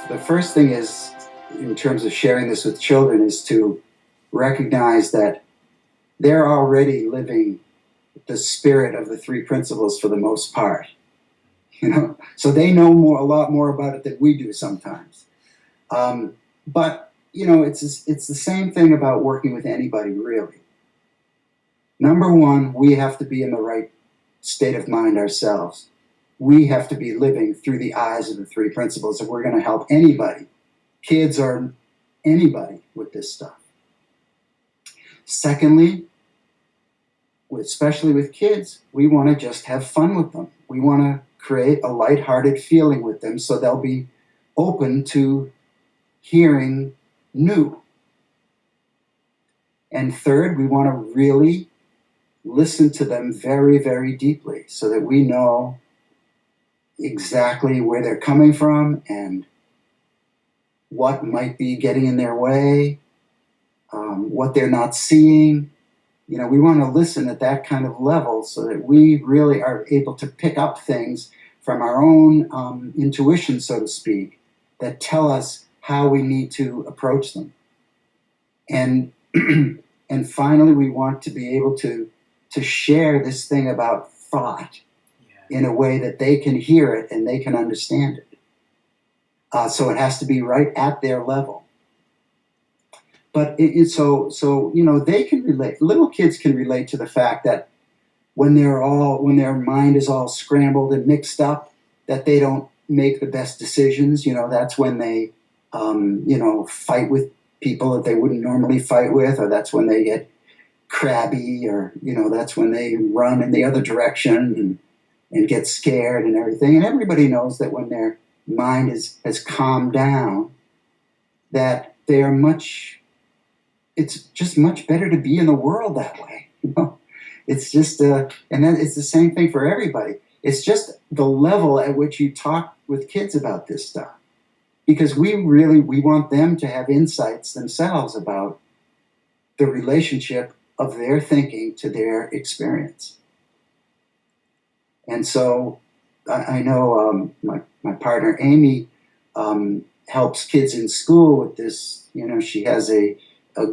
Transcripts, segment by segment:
the first thing is, in terms of sharing this with children, is to recognize that they're already living the spirit of the three principles for the most part. So they know a lot more about it than we do sometimes. But it's the same thing about working with anybody, really. Number one, we have to be in the right state of mind ourselves. We have to be living through the eyes of the three principles if we're going to help anybody, kids or anybody, with this stuff. Secondly, especially with kids, we want to just have fun with them. We want to create a lighthearted feeling with them so they'll be open to hearing new. And third, we want to really listen to them very, very deeply so that we know exactly where they're coming from and what might be getting in their way, what they're not seeing. We want to listen at that kind of level so that we really are able to pick up things from our own intuition, so to speak, that tell us how we need to approach them. And and finally, we want to be able to share this thing about thought in a way that they can hear it and they can understand it. So it has to be right at their level. But so they can relate. Little kids can relate to the fact that when their mind is all scrambled and mixed up, that they don't make the best decisions. That's when they fight with people that they wouldn't normally fight with, or that's when they get crabby, or that's when they run in the other direction and get scared and everything. And everybody knows that when their mind has calmed down, that it's just much better to be in the world that way. It's just, and then it's the same thing for everybody. It's just the level at which you talk with kids about this stuff. Because we want them to have insights themselves about the relationship of their thinking to their experience. And so I know my partner Amy helps kids in school with this. She has a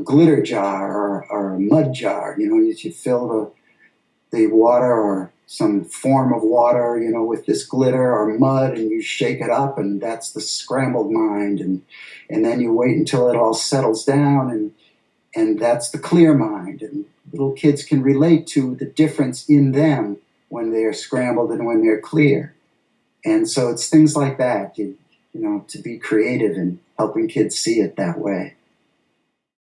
glitter jar or a mud jar. You fill the water or some form of water, with this glitter or mud, and you shake it up, and that's the scrambled mind. And then you wait until it all settles down, and that's the clear mind. And little kids can relate to the difference in them when they're scrambled and when they're clear. And so it's things like that, to be creative in helping kids see it that way.